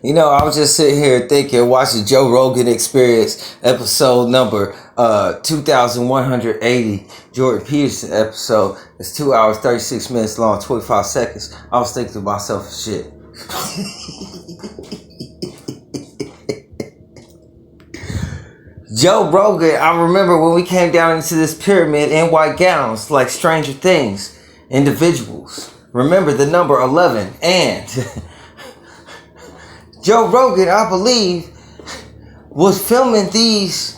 You know, I was just sitting here thinking, watching Joe Rogan Experience episode number 2180, Jordan Peterson episode. It's 2 hours, 36 minutes long, 25 seconds. I was thinking to myself, shit. Joe Rogan, I remember when we came down into this pyramid in white gowns, like Stranger Things, individuals. Remember the number 11. And Joe Rogan, I believe, was filming these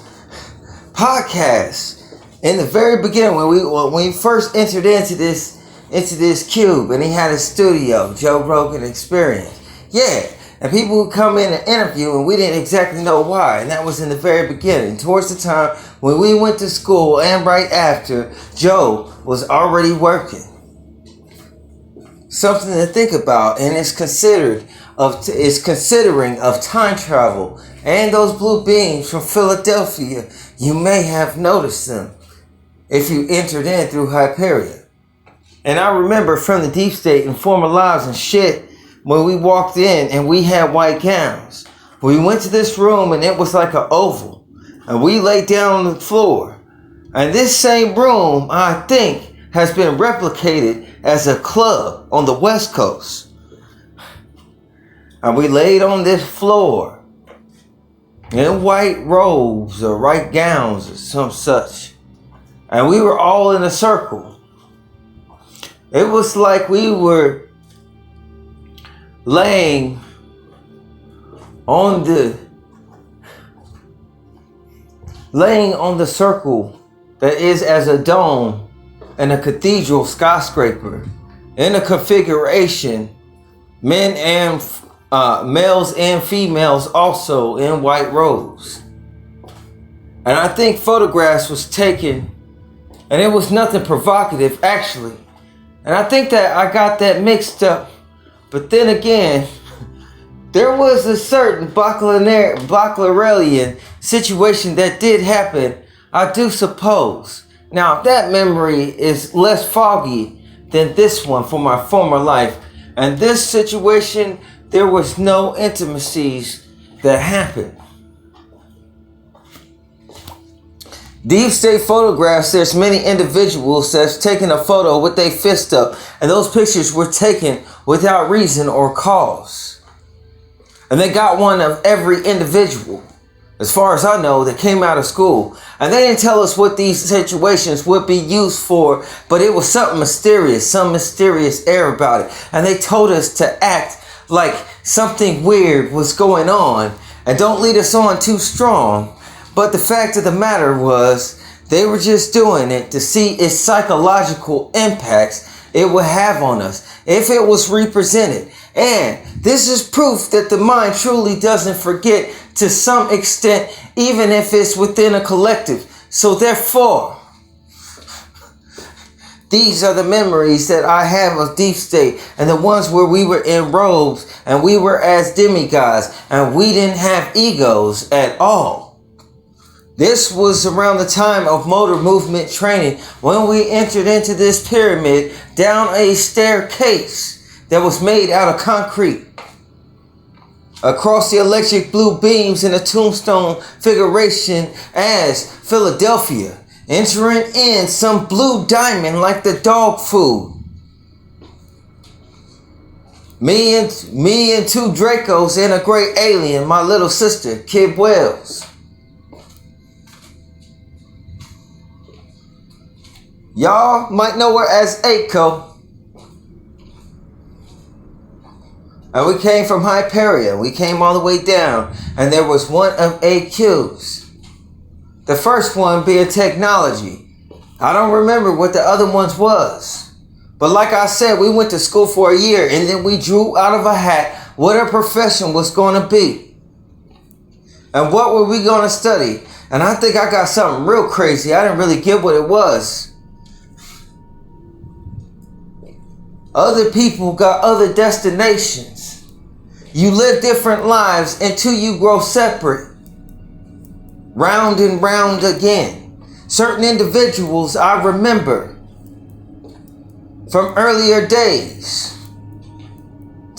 podcasts in the very beginning when we first entered into this cube, and he had a studio, Joe Rogan Experience. Yeah. And people would come in and interview, and we didn't exactly know why. And that was in the very beginning. Towards the time when we went to school, and right after, Joe was already working. Something to think about, and it's considering of time travel. And those blue beams from Philadelphia, you may have noticed them if you entered in through Hyperion. And I remember from the deep state and former lives and shit, when we walked in and we had white gowns. We went to this room and it was like an oval. And we laid down on the floor. And this same room, I think, has been replicated as a club on the West Coast. And we laid on this floor in white robes or white gowns or some such. And we were all in a circle. It was like we were laying on the circle that is as a dome and a cathedral skyscraper in a configuration, men and males and females also in white robes. And I think photographs was taken, and it was nothing provocative actually. And I think that I got that mixed up. But then again, there was a certain Baclarelian situation that did happen, I do suppose. Now, that memory is less foggy than this one from my former life. And this situation, there was no intimacies that happened. Deep state photographs, there's many individuals that's taken a photo with their fist up, and those pictures were taken without reason or cause. And they got one of every individual, as far as I know, that came out of school. And they didn't tell us what these situations would be used for, but it was something mysterious, some mysterious air about it. And they told us to act like something weird was going on, and don't lead us on too strong. But the fact of the matter was, they were just doing it to see its psychological impacts it would have on us if it was represented. And this is proof that the mind truly doesn't forget to some extent, even if it's within a collective. So therefore, these are the memories that I have of deep state, and the ones where we were in robes and we were as demiGaza and we didn't have egos at all. This was around the time of motor movement training when we entered into this pyramid down a staircase that was made out of concrete. Across the electric blue beams in a tombstone figuration as Philadelphia. Entering in some blue diamond like the dog food. Me and two Dracos and a great alien, my little sister, Kid Wells. Y'all might know her as Aiko. And we came from Hyperion. We came all the way down. And there was one of AQs. The first one being technology. I don't remember what the other ones was. But like I said, we went to school for a year. And then we drew out of a hat what our profession was going to be. And what were we going to study? And I think I got something real crazy. I didn't really get what it was. Other people got other destinations. You live different lives until you grow separate. Round and round again. Certain individuals I remember from earlier days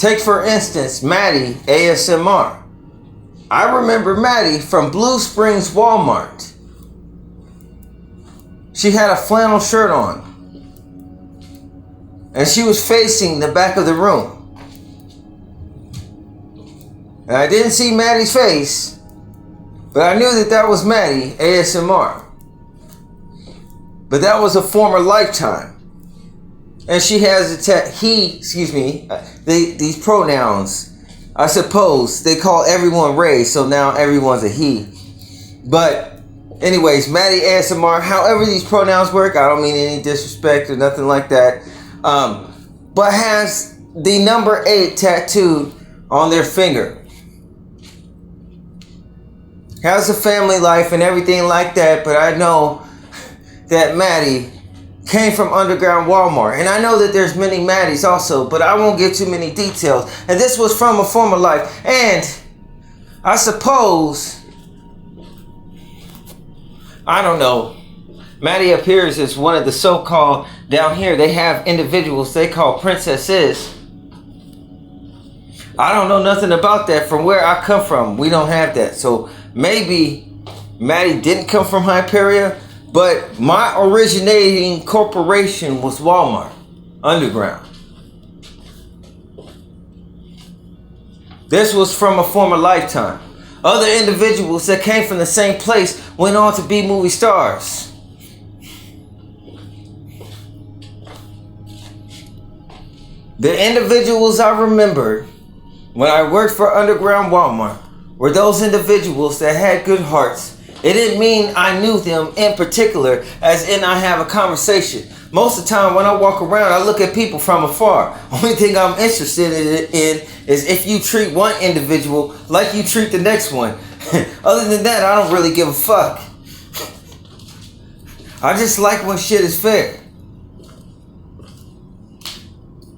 Take for instance, Maddie ASMR. I remember Maddie from Blue Springs Walmart. She had a flannel shirt on. And she was facing the back of the room. And I didn't see Maddie's face, but I knew that that was Maddie ASMR. But that was a former lifetime. And she has these pronouns. I suppose they call everyone Ray, so now everyone's a he. But anyways, Maddie ASMR, however these pronouns work, I don't mean any disrespect or nothing like that. But has the number 8 tattooed on their finger. Has a family life and everything like that, but I know that Maddie came from underground Walmart. And I know that there's many Maddies also, but I won't give too many details. And this was from a former life. And I suppose, I don't know, Maddie appears as one of the so-called, down here they have individuals they call princesses. I don't know nothing about that. From where I come from, we don't have that. So maybe Maddie didn't come from Hyperia, but my originating corporation was Walmart, underground. This was from a former lifetime. Other individuals that came from the same place went on to be movie stars. The individuals I remembered when I worked for underground Walmart were those individuals that had good hearts. It didn't mean I knew them in particular, as in I have a conversation. Most of the time when I walk around, I look at people from afar. Only thing I'm interested in is if you treat one individual like you treat the next one. Other than that, I don't really give a fuck. I just like when shit is fair.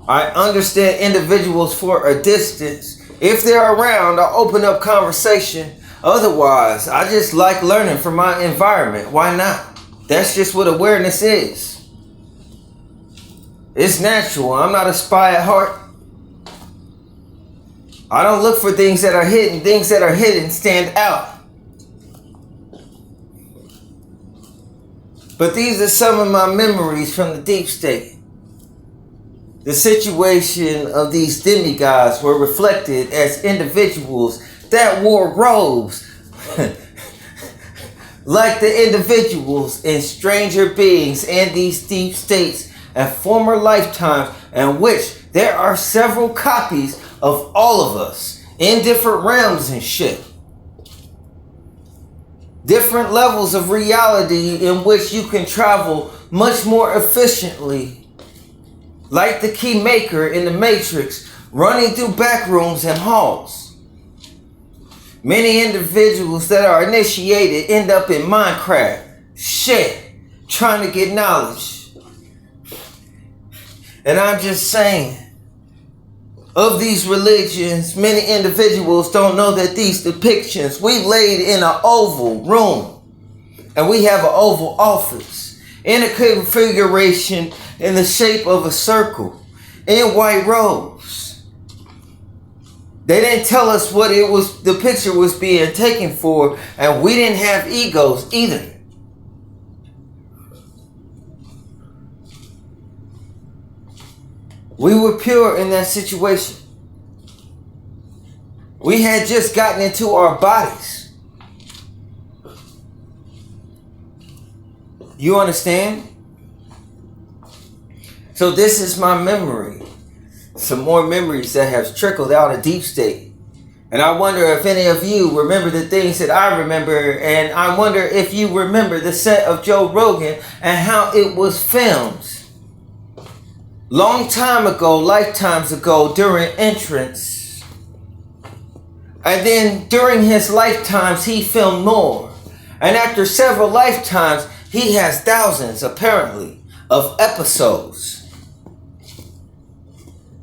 I understand individuals for a distance. If they're around, I'll open up conversation. Otherwise, I just like learning from my environment. Why not? That's just what awareness is. It's natural. I'm not a spy at heart. I don't look for things that are hidden. Things that are hidden stand out. But these are some of my memories from the deep state. The situation of these demigods were reflected as individuals that wore robes like the individuals in stranger beings in these deep states and former lifetimes, in which there are several copies of all of us in different realms and shit. Different levels of reality in which you can travel much more efficiently, like the key maker in the Matrix, running through back rooms and halls. Many individuals that are initiated end up in Minecraft, shit, trying to get knowledge. And I'm just saying, of these religions, many individuals don't know that these depictions, we laid in an oval room, and we have an oval office in a configuration in the shape of a circle in white robes. They didn't tell us what it was, the picture was being taken for, and we didn't have egos either. We were pure in that situation. We had just gotten into our bodies. You understand? So this is my memory. Some more memories that have trickled out of deep state. And I wonder if any of you remember the things that I remember. And I wonder if you remember the set of Joe Rogan and how it was filmed. Long time ago, lifetimes ago, during entrance. And then during his lifetimes, he filmed more. And after several lifetimes, he has thousands, apparently, of episodes.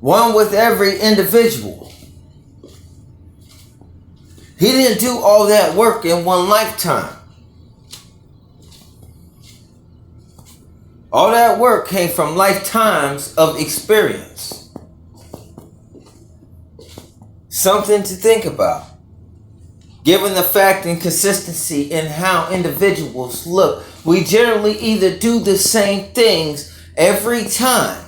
One with every individual. He didn't do all that work in one lifetime. All that work came from lifetimes of experience. Something to think about. Given the fact and consistency in how individuals look, we generally either do the same things every time.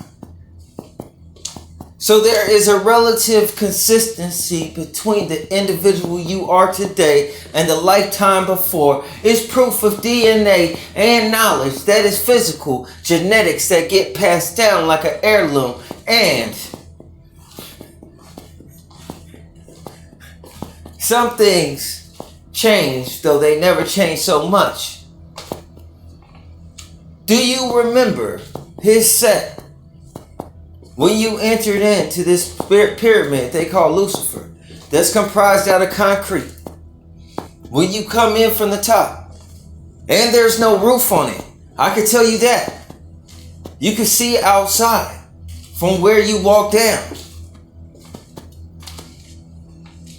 So there is a relative consistency between the individual you are today and the lifetime before. Is proof of DNA and knowledge that is physical, genetics that get passed down like an heirloom, and some things change, though they never change so much. Do you remember his set? When you entered into this pyramid they call Lucifer, that's comprised out of concrete. When you come in from the top, and there's no roof on it, I can tell you that. You can see outside from where you walk down.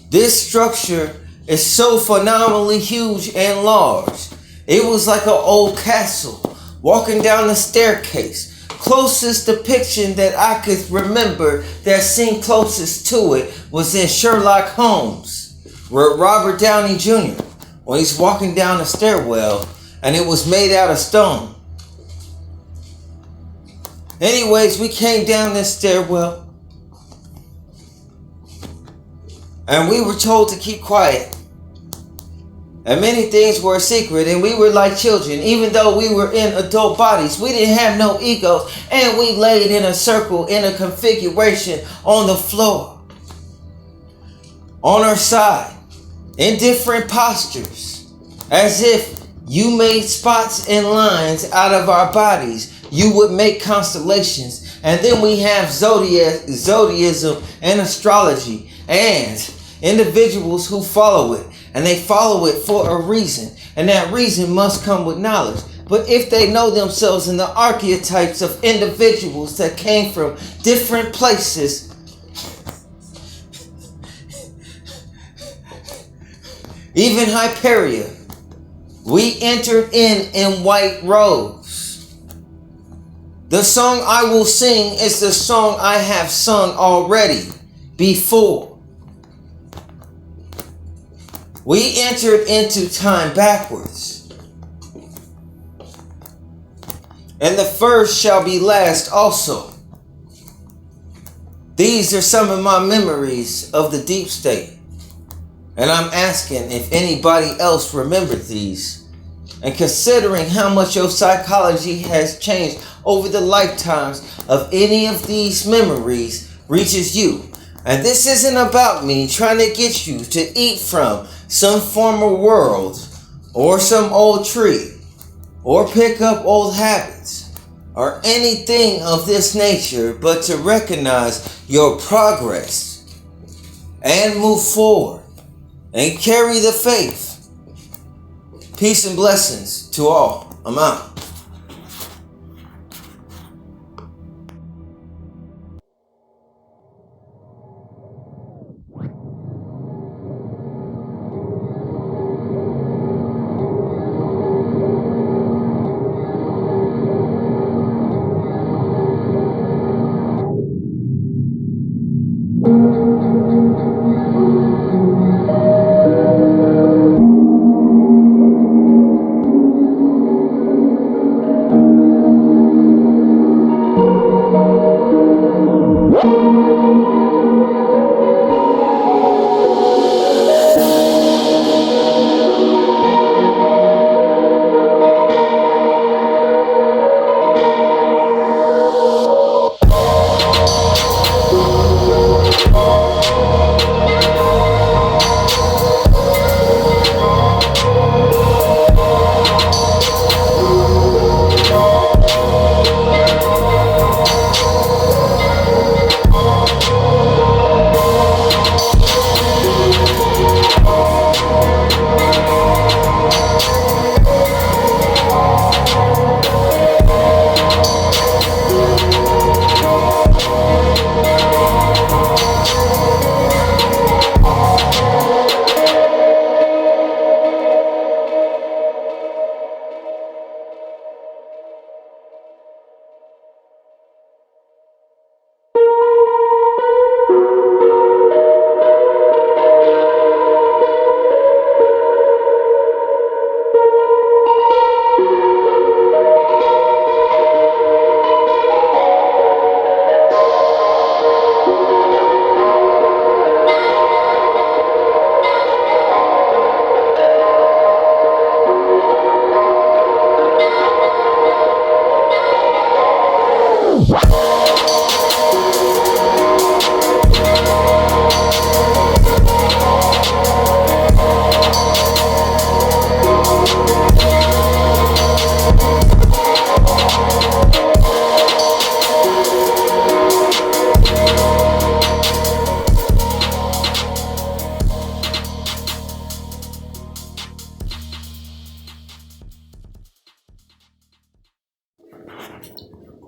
This structure is so phenomenally huge and large. It was like an old castle. Walking down the staircase, closest depiction that I could remember that seemed closest to it was in Sherlock Holmes, where Robert Downey Jr., when he's walking down the stairwell, and it was made out of stone. Anyways, we came down this stairwell, and we were told to keep quiet. And many things were a secret, and we were like children. Even though we were in adult bodies, we didn't have no egos, and we laid in a circle in a configuration on the floor, on our side, in different postures, as if you made spots and lines out of our bodies. You would make constellations, and then we have zodiacism and astrology, and individuals who follow it. And they follow it for a reason. And that reason must come with knowledge. But if they know themselves in the archetypes of individuals that came from different places, even Hyperia, we entered in white robes. The song I will sing is the song I have sung already before. We entered into time backwards. And the first shall be last also. These are some of my memories of the deep state. And I'm asking if anybody else remembered these. And considering how much your psychology has changed over the lifetimes of any of these memories reaches you. And this isn't about me trying to get you to eat from some former world or some old tree or pick up old habits or anything of this nature, but to recognize your progress and move forward and carry the faith. Peace and blessings to all. I'm out.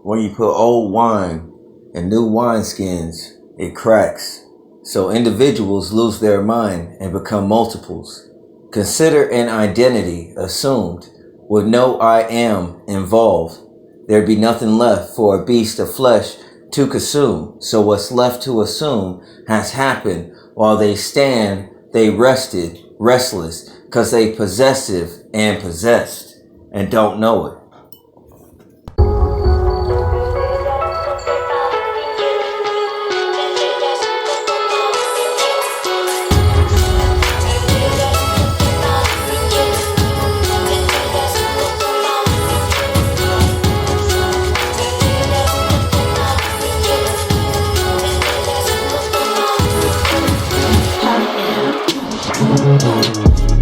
When you put old wine in new wineskins, it cracks. So individuals lose their mind and become multiples. Consider an identity assumed with no I am involved. There'd be nothing left for a beast of flesh to consume. So what's left to assume has happened while they stand, they rested, restless, because they possessive and possessed and don't know it. Yeah.